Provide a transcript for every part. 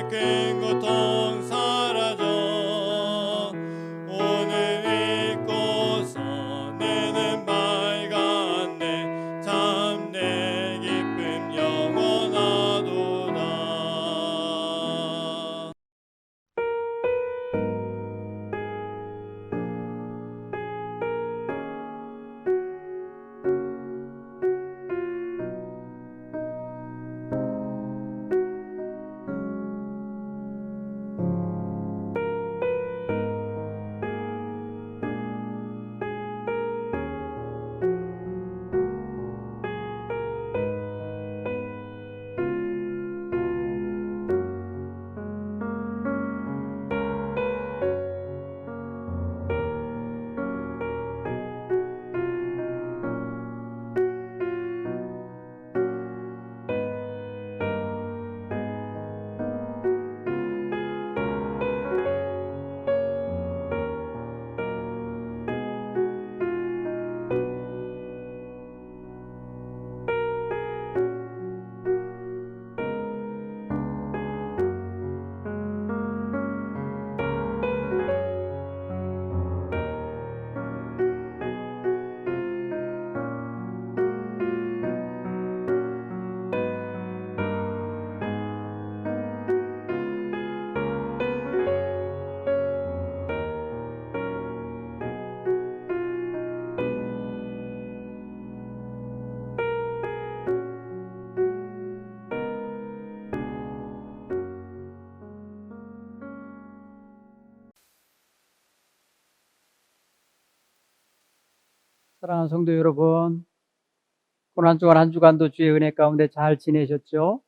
큰 고통 사라져 오늘 잊고서 내는 밝았네 참 내 기쁨 영원하도다. 사랑하는 성도 여러분, 고난 주간 한 주간도 주의 은혜 가운데 잘 지내셨죠?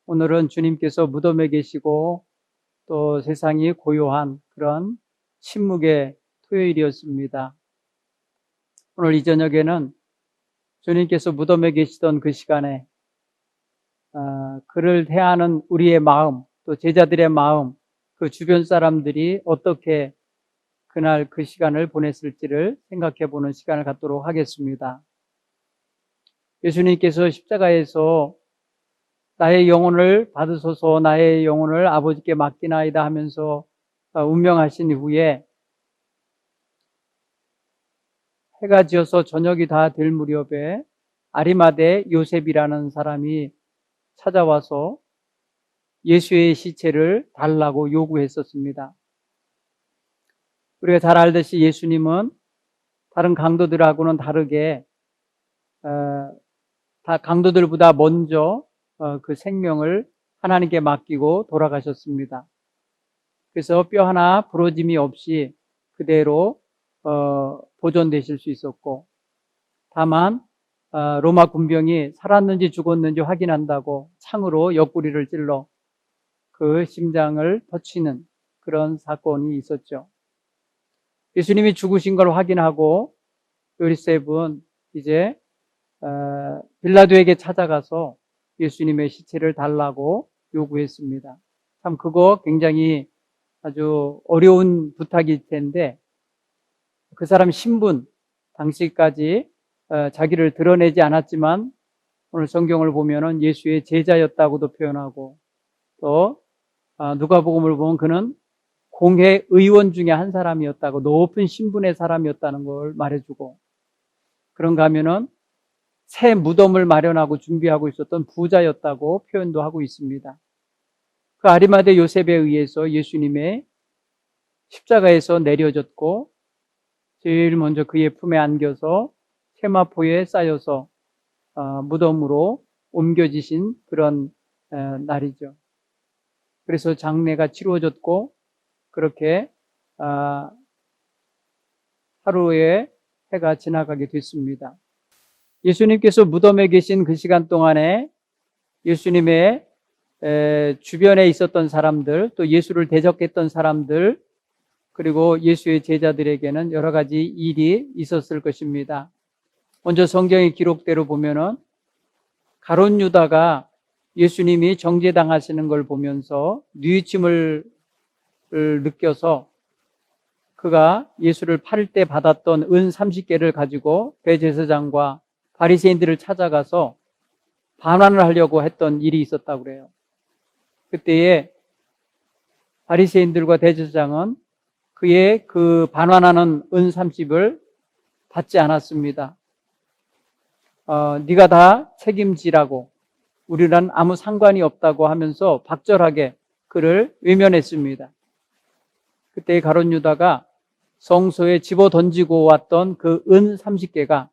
오늘은 주님께서 무덤에 계시고 또 세상이 고요한 그런 침묵의 토요일이었습니다. 오늘 이 저녁에는 주님께서 무덤에 계시던 그 시간에 그를 대하는 우리의 마음, 또 제자들의 마음, 그 주변 사람들이 어떻게 그날 그 시간을 보냈을지를 생각해 보는 시간을 갖도록 하겠습니다. 예수님께서 십자가에서 나의 영혼을 받으소서, 나의 영혼을 아버지께 맡기나이다 하면서 운명하신 이후에 해가 지어서 저녁이 다 될 무렵에 아리마대 요셉이라는 사람이 찾아와서 예수의 시체를 달라고 요구했었습니다. 우리가 잘 알듯이 예수님은 다른 강도들하고는 다르게 다 강도들보다 먼저 그 생명을 하나님께 맡기고 돌아가셨습니다. 그래서 뼈 하나 부러짐이 없이 그대로 보존되실 수 있었고, 다만 로마 군병이 살았는지 죽었는지 확인한다고 창으로 옆구리를 찔러 그 심장을 터치는 그런 사건이 있었죠. 예수님이 죽으신 걸 확인하고 요셉은 이제 빌라도에게 찾아가서 예수님의 시체를 달라고 요구했습니다. 참 그거 굉장히 아주 어려운 부탁일 텐데 그 사람 신분, 당시까지 자기를 드러내지 않았지만 오늘 성경을 보면은 예수의 제자였다고도 표현하고 또 누가복음을 보면 그는 공회 의원 중에 한 사람이었다고, 높은 신분의 사람이었다는 걸 말해주고, 그런가 하면은 새 무덤을 마련하고 준비하고 있었던 부자였다고 표현도 하고 있습니다. 그 아리마대 요셉에 의해서 예수님의 십자가에서 내려졌고 제일 먼저 그의 품에 안겨서 세마포에 쌓여서 무덤으로 옮겨지신 그런 날이죠. 그래서 장례가 치루어졌고 그렇게 하루에 해가 지나가게 됐습니다. 예수님께서 무덤에 계신 그 시간 동안에 예수님의 주변에 있었던 사람들, 또 예수를 대적했던 사람들, 그리고 예수의 제자들에게는 여러 가지 일이 있었을 것입니다. 먼저 성경의 기록대로 보면은 가룟 유다가 예수님이 정죄당하시는 걸 보면서 뉘우침을 느껴서 그가 예수를 팔 때 받았던 은 30개를 가지고 대제사장과 바리새인들을 찾아가서 반환을 하려고 했던 일이 있었다고 그래요. 그때에 바리새인들과 대제사장은 그의 그 반환하는 은 30을 받지 않았습니다. 네가 다 책임지라고, 우리랑 아무 상관이 없다고 하면서 박절하게 그를 외면했습니다. 그때 가룟 유다가 성소에 집어 던지고 왔던 그 은 30개가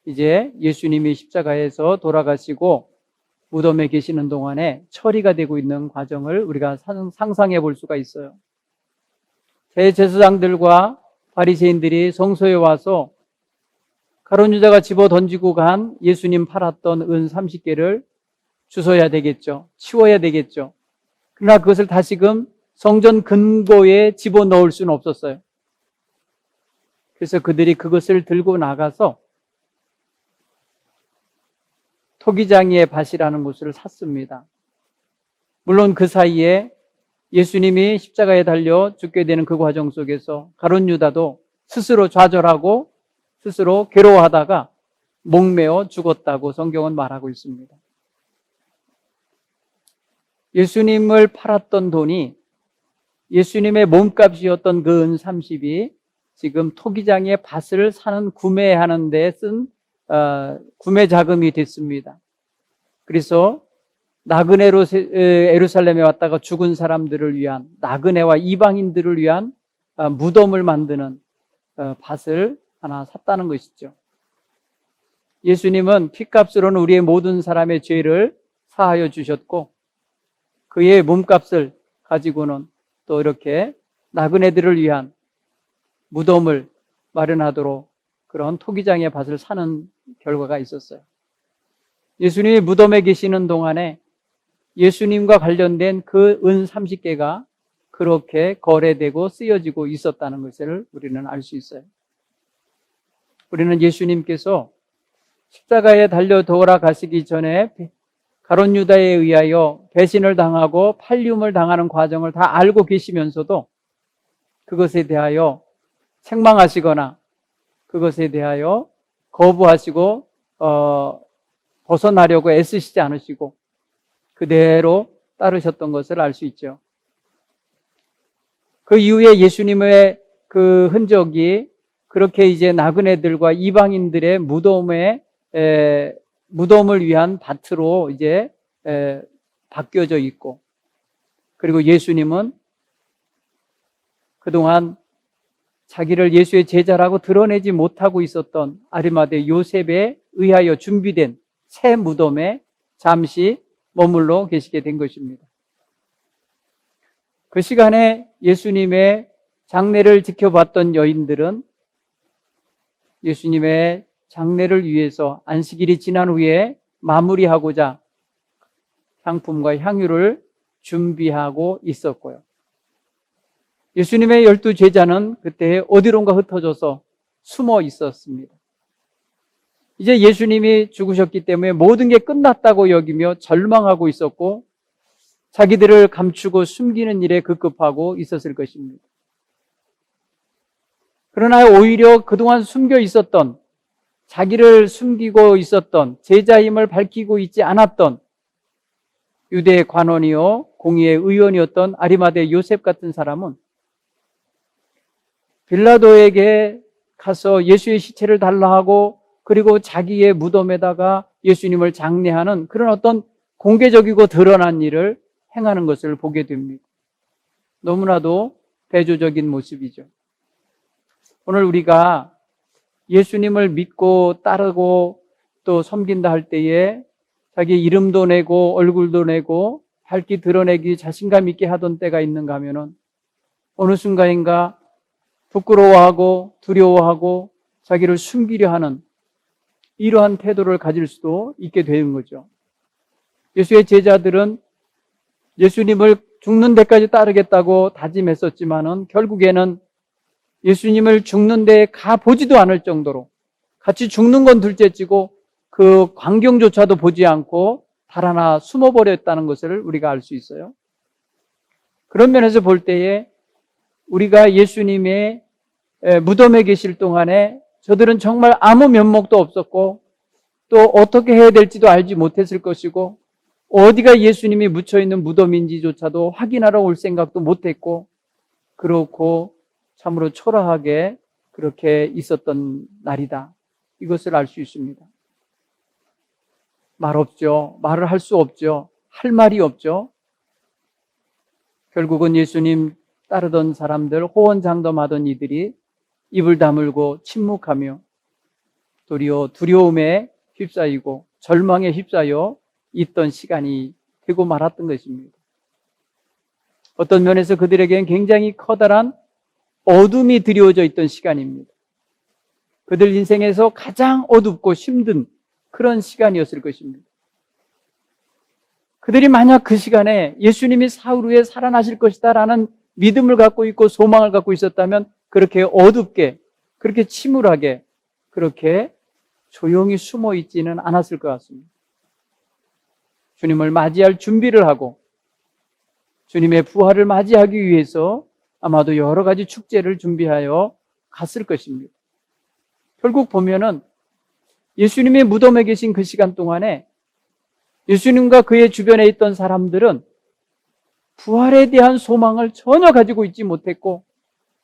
이제 예수님이 십자가에서 돌아가시고 무덤에 계시는 동안에 처리가 되고 있는 과정을 우리가 상상해 볼 수가 있어요. 대제사장들과 바리새인들이 성소에 와서 가룟 유다가 집어 던지고 간 예수님 팔았던 은 30개를 주워야 되겠죠. 치워야 되겠죠. 그러나 그것을 다시금 성전 근고에 집어넣을 수는 없었어요. 그래서 그들이 그것을 들고 나가서 토기장이의 밭이라는 곳을 샀습니다. 물론 그 사이에 예수님이 십자가에 달려 죽게 되는 그 과정 속에서 가룟 유다도 스스로 좌절하고 스스로 괴로워하다가 목매어 죽었다고 성경은 말하고 있습니다. 예수님을 팔았던 돈이 예수님의 몸값이었던 그 은 30이 지금 토기장의 밭을 사는 구매하는 데 쓴 구매 자금이 됐습니다. 그래서 나그네로 예루살렘에 왔다가 죽은 사람들을 위한, 나그네와 이방인들을 위한 무덤을 만드는 밭을 하나 샀다는 것이죠. 예수님은 피값으로는 우리의 모든 사람의 죄를 사하여 주셨고 그의 몸값을 가지고는 또 이렇게 나그네들을 위한 무덤을 마련하도록 그런 토기장의 밭을 사는 결과가 있었어요. 예수님이 무덤에 계시는 동안에 예수님과 관련된 그 은 30개가 그렇게 거래되고 쓰여지고 있었다는 것을 우리는 알 수 있어요. 우리는 예수님께서 십자가에 달려 돌아가시기 전에 가룟 유다에 의하여 배신을 당하고 팔림을 당하는 과정을 다 알고 계시면서도 그것에 대하여 책망하시거나 그것에 대하여 거부하시고 벗어나려고 애쓰시지 않으시고 그대로 따르셨던 것을 알 수 있죠. 그 이후에 예수님의 그 흔적이 그렇게 이제 나그네들과 이방인들의 무덤을 위한 밭으로 이제 바뀌어져 있고, 그리고 예수님은 그동안 자기를 예수의 제자라고 드러내지 못하고 있었던 아리마대 요셉에 의하여 준비된 새 무덤에 잠시 머물러 계시게 된 것입니다. 그 시간에 예수님의 장례를 지켜봤던 여인들은 예수님의 장례를 위해서 안식일이 지난 후에 마무리하고자 향품과 향유를 준비하고 있었고요. 예수님의 12제자는 그때 어디론가 흩어져서 숨어 있었습니다. 이제 예수님이 죽으셨기 때문에 모든 게 끝났다고 여기며 절망하고 있었고 자기들을 감추고 숨기는 일에 급급하고 있었을 것입니다. 그러나 오히려 그동안 숨겨 있었던, 자기를 숨기고 있었던, 제자임을 밝히고 있지 않았던 유대의 관원이요 공의의 의원이었던 아리마대 요셉 같은 사람은 빌라도에게 가서 예수의 시체를 달라 하고 그리고 자기의 무덤에다가 예수님을 장례하는 그런 어떤 공개적이고 드러난 일을 행하는 것을 보게 됩니다. 너무나도 대조적인 모습이죠. 오늘 우리가 예수님을 믿고 따르고 또 섬긴다 할 때에 자기 이름도 내고 얼굴도 내고 밝히 드러내기 자신감 있게 하던 때가 있는가 하면은 어느 순간인가 부끄러워하고 두려워하고 자기를 숨기려 하는 이러한 태도를 가질 수도 있게 되는 거죠. 예수의 제자들은 예수님을 죽는 데까지 따르겠다고 다짐했었지만은 결국에는 예수님을 죽는 데에 가보지도 않을 정도로 같이 죽는 건 둘째치고 그 광경조차도 보지 않고 달아나 숨어버렸다는 것을 우리가 알 수 있어요. 그런 면에서 볼 때에 우리가 예수님의 무덤에 계실 동안에 저들은 정말 아무 면목도 없었고 또 어떻게 해야 될지도 알지 못했을 것이고 어디가 예수님이 묻혀있는 무덤인지조차도 확인하러 올 생각도 못했고, 그렇고 참으로 초라하게 그렇게 있었던 날이다. 이것을 알 수 있습니다. 말 없죠. 말을 할 수 없죠. 할 말이 없죠. 결국은 예수님 따르던 사람들, 호언장담하던 이들이 입을 다물고 침묵하며 도리어 두려움에 휩싸이고 절망에 휩싸여 있던 시간이 되고 말았던 것입니다. 어떤 면에서 그들에게는 굉장히 커다란 어둠이 드리워져 있던 시간입니다. 그들 인생에서 가장 어둡고 힘든 그런 시간이었을 것입니다. 그들이 만약 그 시간에 예수님이 사흘 후에 살아나실 것이다 라는 믿음을 갖고 있고 소망을 갖고 있었다면 그렇게 어둡게, 그렇게 침울하게, 그렇게 조용히 숨어 있지는 않았을 것 같습니다. 주님을 맞이할 준비를 하고 주님의 부활을 맞이하기 위해서 아마도 여러 가지 축제를 준비하여 갔을 것입니다. 결국 보면은 예수님의 무덤에 계신 그 시간 동안에 예수님과 그의 주변에 있던 사람들은 부활에 대한 소망을 전혀 가지고 있지 못했고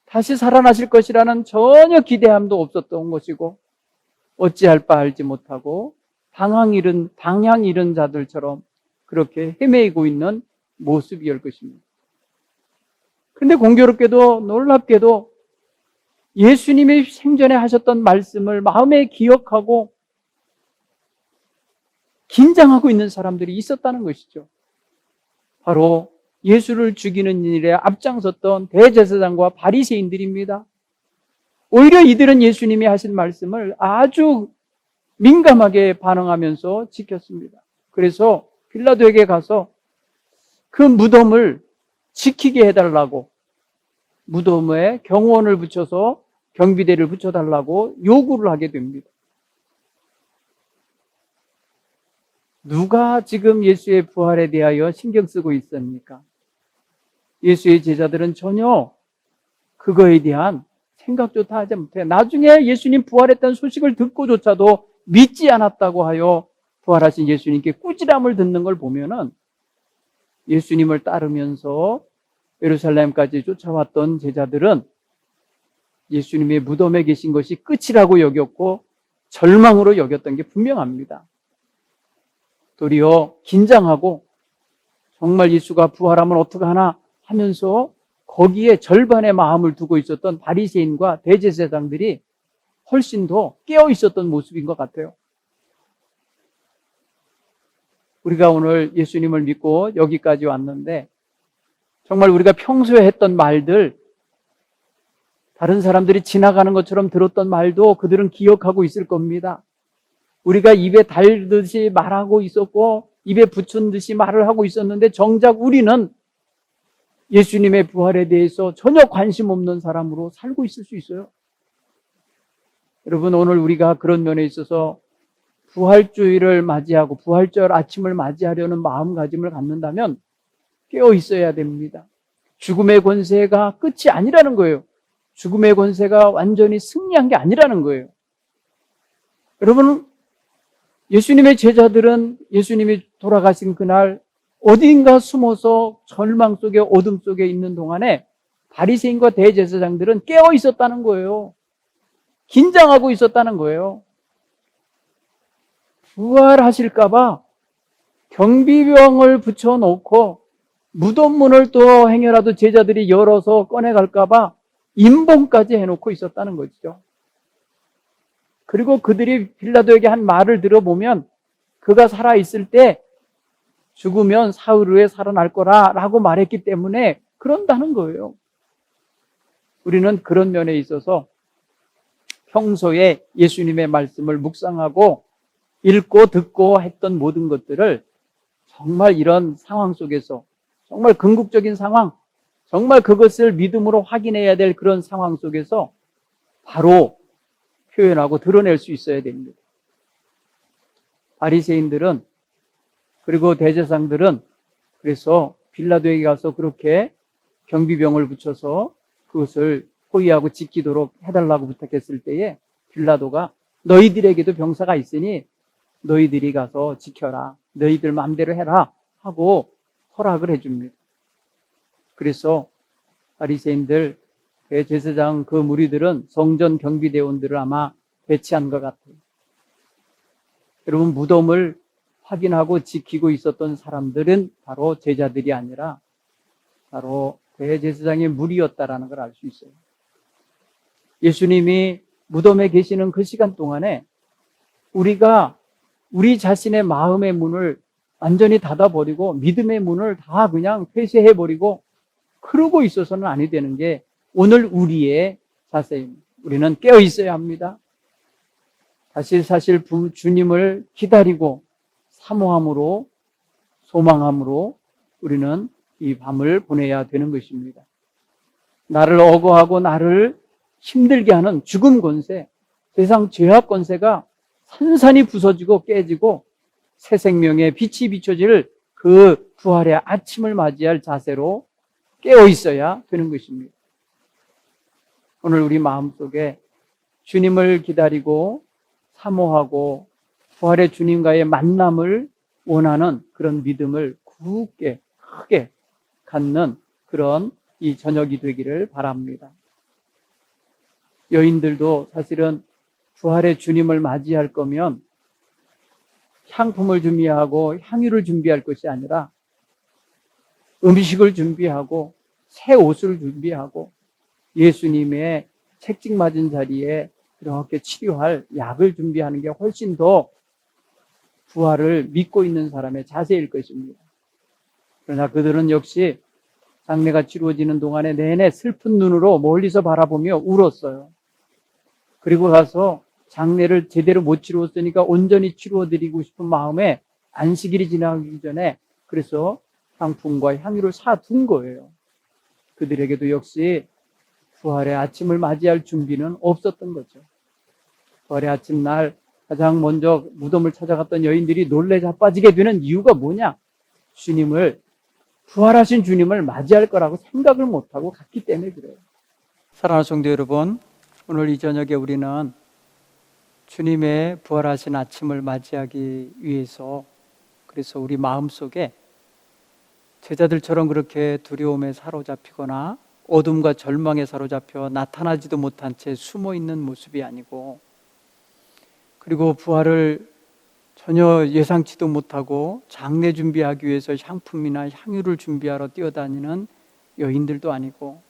다시 살아나실 것이라는 전혀 기대함도 없었던 것이고 어찌할 바 알지 못하고 방향 잃은 자들처럼 그렇게 헤매이고 있는 모습이었을 것입니다. 그런데 공교롭게도 놀랍게도 예수님이 생전에 하셨던 말씀을 마음에 기억하고 긴장하고 있는 사람들이 있었다는 것이죠. 바로 예수를 죽이는 일에 앞장섰던 대제사장과 바리새인들입니다. 오히려 이들은 예수님이 하신 말씀을 아주 민감하게 반응하면서 지켰습니다. 그래서 빌라도에게 가서 그 무덤을 지키게 해달라고 무덤에 경호원을 붙여서 경비대를 붙여달라고 요구를 하게 됩니다. 누가 지금 예수의 부활에 대하여 신경 쓰고 있습니까? 예수의 제자들은 전혀 그거에 대한 생각조차 하지 못해 나중에 예수님 부활했다는 소식을 듣고조차도 믿지 않았다고 하여 부활하신 예수님께 꾸지람을 듣는 걸 보면은 예수님을 따르면서 예루살렘까지 쫓아왔던 제자들은 예수님의 무덤에 계신 것이 끝이라고 여겼고 절망으로 여겼던 게 분명합니다. 도리어 긴장하고 정말 예수가 부활하면 어떡하나 하면서 거기에 절반의 마음을 두고 있었던 바리새인과 대제사장들이 훨씬 더 깨어 있었던 모습인 것 같아요. 우리가 오늘 예수님을 믿고 여기까지 왔는데 정말 우리가 평소에 했던 말들, 다른 사람들이 지나가는 것처럼 들었던 말도 그들은 기억하고 있을 겁니다. 우리가 입에 달듯이 말하고 있었고 입에 붙은 듯이 말을 하고 있었는데 정작 우리는 예수님의 부활에 대해서 전혀 관심 없는 사람으로 살고 있을 수 있어요. 여러분, 오늘 우리가 그런 면에 있어서 부활주의를 맞이하고 부활절 아침을 맞이하려는 마음가짐을 갖는다면 깨어 있어야 됩니다. 죽음의 권세가 끝이 아니라는 거예요. 죽음의 권세가 완전히 승리한 게 아니라는 거예요. 여러분, 예수님의 제자들은 예수님이 돌아가신 그날 어딘가 숨어서 절망 속에 어둠 속에 있는 동안에 바리새인과 대제사장들은 깨어 있었다는 거예요. 긴장하고 있었다는 거예요. 부활하실까 봐 경비병을 붙여놓고 무덤 문을 또 행여라도 제자들이 열어서 꺼내갈까 봐 임봉까지 해놓고 있었다는 거죠. 그리고 그들이 빌라도에게 한 말을 들어보면 그가 살아있을 때 죽으면 사흘 후에 살아날 거라고 말했기 때문에 그런다는 거예요. 우리는 그런 면에 있어서 평소에 예수님의 말씀을 묵상하고 읽고 듣고 했던 모든 것들을 정말 이런 상황 속에서 정말 궁극적인 상황, 정말 그것을 믿음으로 확인해야 될 그런 상황 속에서 바로 표현하고 드러낼 수 있어야 됩니다. 바리새인들은 그리고 대제사장들은 그래서 빌라도에게 가서 그렇게 경비병을 붙여서 그것을 호위하고 지키도록 해달라고 부탁했을 때에 빌라도가 너희들에게도 병사가 있으니 너희들이 가서 지켜라. 너희들 마음대로 해라 하고 허락을 해줍니다. 그래서 바리새인들, 대제사장 그 무리들은 성전 경비대원들을 아마 배치한 것 같아요. 여러분, 무덤을 확인하고 지키고 있었던 사람들은 바로 제자들이 아니라 바로 대제사장의 무리였다라는 걸 알 수 있어요. 예수님이 무덤에 계시는 그 시간 동안에 우리가 우리 자신의 마음의 문을 완전히 닫아버리고 믿음의 문을 다 그냥 폐쇄해버리고 그러고 있어서는 아니 되는 게 오늘 우리의 자세입니다. 우리는 깨어 있어야 합니다. 사실 주님을 기다리고 사모함으로 소망함으로 우리는 이 밤을 보내야 되는 것입니다. 나를 억어하고 나를 힘들게 하는 죽음 권세, 세상 죄악 권세가 산산이 부서지고 깨지고 새 생명의 빛이 비춰질 그 부활의 아침을 맞이할 자세로 깨어 있어야 되는 것입니다. 오늘 우리 마음속에 주님을 기다리고 사모하고 부활의 주님과의 만남을 원하는 그런 믿음을 굳게 크게 갖는 그런 이 저녁이 되기를 바랍니다. 여인들도 사실은 부활의 주님을 맞이할 거면 향품을 준비하고 향유를 준비할 것이 아니라 음식을 준비하고 새 옷을 준비하고 예수님의 책찍 맞은 자리에 그렇게 치료할 약을 준비하는 게 훨씬 더 부활을 믿고 있는 사람의 자세일 것입니다. 그러나 그들은 역시 장례가 치루어지는 동안에 내내 슬픈 눈으로 멀리서 바라보며 울었어요. 그리고 가서 장례를 제대로 못 치루었으니까 온전히 치루어드리고 싶은 마음에 안식일이 지나기 전에 그래서 향품과 향유를 사둔 거예요. 그들에게도 역시 부활의 아침을 맞이할 준비는 없었던 거죠. 부활의 아침날 가장 먼저 무덤을 찾아갔던 여인들이 놀래 자빠지게 되는 이유가 뭐냐? 부활하신 주님을 맞이할 거라고 생각을 못하고 갔기 때문에 그래요. 사랑하는 성도 여러분, 오늘 이 저녁에 우리는 주님의 부활하신 아침을 맞이하기 위해서 그래서 우리 마음속에 제자들처럼 그렇게 두려움에 사로잡히거나 어둠과 절망에 사로잡혀 나타나지도 못한 채 숨어 있는 모습이 아니고 그리고 부활을 전혀 예상치도 못하고 장례 준비하기 위해서 향품이나 향유를 준비하러 뛰어다니는 여인들도 아니고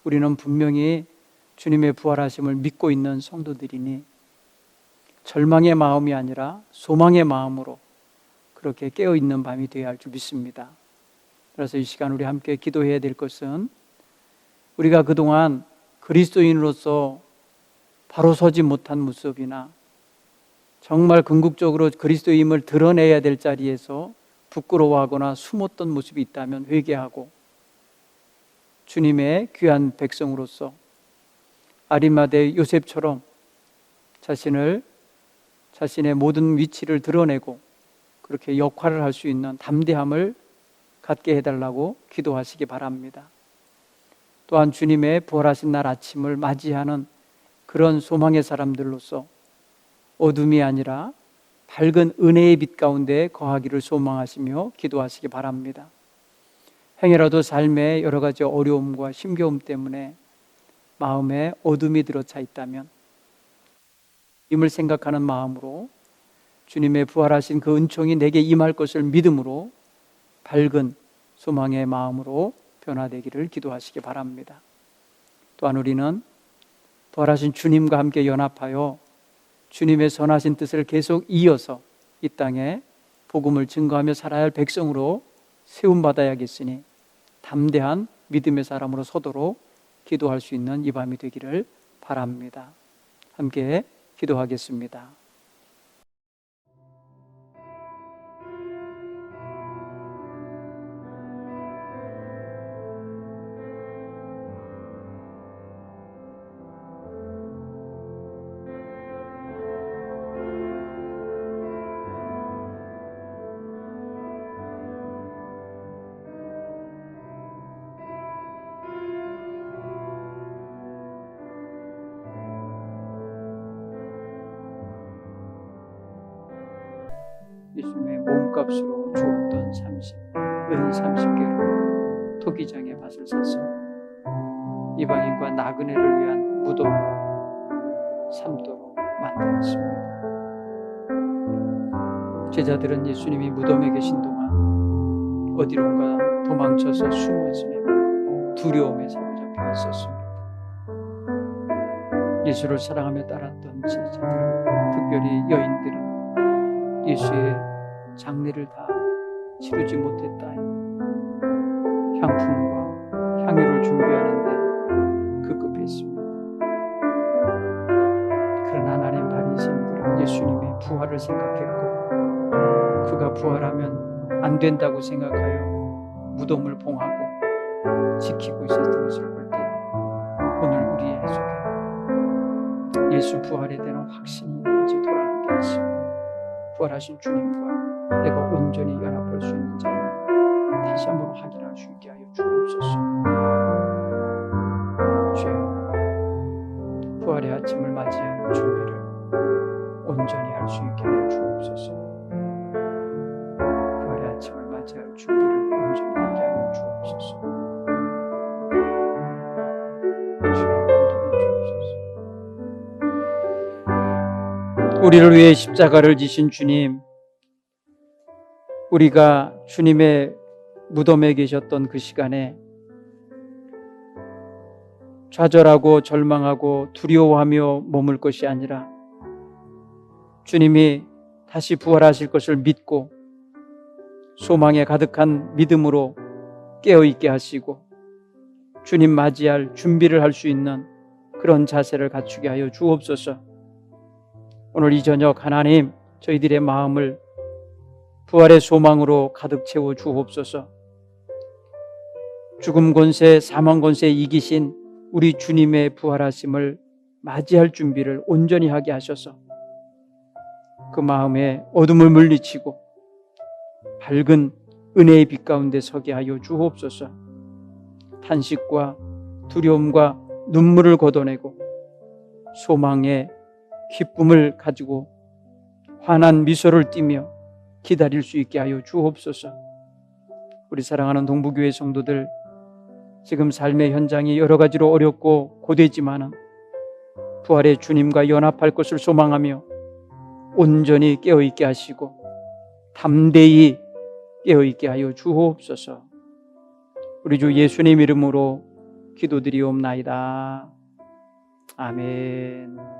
우리는 분명히 주님의 부활하심을 믿고 있는 성도들이니 절망의 마음이 아니라 소망의 마음으로 그렇게 깨어있는 밤이 되어야 할 줄 믿습니다. 그래서 이 시간 우리 함께 기도해야 될 것은 우리가 그동안 그리스도인으로서 바로 서지 못한 모습이나 정말 궁극적으로 그리스도임을 드러내야 될 자리에서 부끄러워하거나 숨었던 모습이 있다면 회개하고 주님의 귀한 백성으로서 아리마대 요셉처럼 자신의 모든 위치를 드러내고 그렇게 역할을 할 수 있는 담대함을 갖게 해달라고 기도하시기 바랍니다. 또한 주님의 부활하신 날 아침을 맞이하는 그런 소망의 사람들로서 어둠이 아니라 밝은 은혜의 빛 가운데 거하기를 소망하시며 기도하시기 바랍니다. 행여라도 삶의 여러 가지 어려움과 힘겨움 때문에 마음에 어둠이 들어차 있다면 주님을 생각하는 마음으로 주님의 부활하신 그 은총이 내게 임할 것을 믿음으로 밝은 소망의 마음으로 변화되기를 기도하시기 바랍니다. 또한 우리는 부활하신 주님과 함께 연합하여 주님의 선하신 뜻을 계속 이어서 이 땅에 복음을 증거하며 살아야 할 백성으로 세움받아야겠으니 담대한 믿음의 사람으로 서도록 기도할 수 있는 이 밤이 되기를 바랍니다. 함께 기도하겠습니다. 예수님의 몸값으로 주었던 은 30개로 토기장에 밭을 사서 이방인과 나그네를 위한 무덤을 삼도록 만들었습니다. 제자들은 예수님이 무덤에 계신 동안 어디론가 도망쳐서 숨었으며 두려움에 사로잡혀 있었습니다. 예수를 사랑하며 따랐던 제자들, 특별히 여인들은 예수의 장례를 다 치르지 못했다. 향품과 향유를 준비하는데 급급했습니다. 그러나 나는 바리새인들은 예수님의 부활을 생각했고 그가 부활하면 안 된다고 생각하여 무덤을 봉하고 지키고 있었던 것을 볼 때 오늘 우리의 속에 예수 부활에 대한 확신이 있는지 돌아보게 하시고 부활하신 주님과 내가 온전히 연합할 수 있는지 다시 한번 확인할 수 있게 하여 주옵소서. 주여, 부활의 아침을 맞이할 준비를 온전히 할 수 있게 하여 주옵소서. 부활의 아침을 맞이할 준비를 온전히 하게 하여 주옵소서. 주여, 인도해 주옵소서. 우리를 위해 십자가를 지신 주님, 우리가 주님의 무덤에 계셨던 그 시간에 좌절하고 절망하고 두려워하며 머물 것이 아니라 주님이 다시 부활하실 것을 믿고 소망에 가득한 믿음으로 깨어있게 하시고 주님 맞이할 준비를 할 수 있는 그런 자세를 갖추게 하여 주옵소서. 오늘 이 저녁 하나님, 저희들의 마음을 부활의 소망으로 가득 채워 주옵소서. 죽음 권세, 사망 권세 이기신 우리 주님의 부활하심을 맞이할 준비를 온전히 하게 하셔서 그 마음에 어둠을 물리치고 밝은 은혜의 빛 가운데 서게 하여 주옵소서. 탄식과 두려움과 눈물을 걷어내고 소망의 기쁨을 가지고 환한 미소를 띠며 기다릴 수 있게 하여 주옵소서. 우리 사랑하는 동부교회 성도들, 지금 삶의 현장이 여러 가지로 어렵고 고되지만은 부활의 주님과 연합할 것을 소망하며 온전히 깨어있게 하시고 담대히 깨어있게 하여 주옵소서. 우리 주 예수님 이름으로 기도드리옵나이다. 아멘.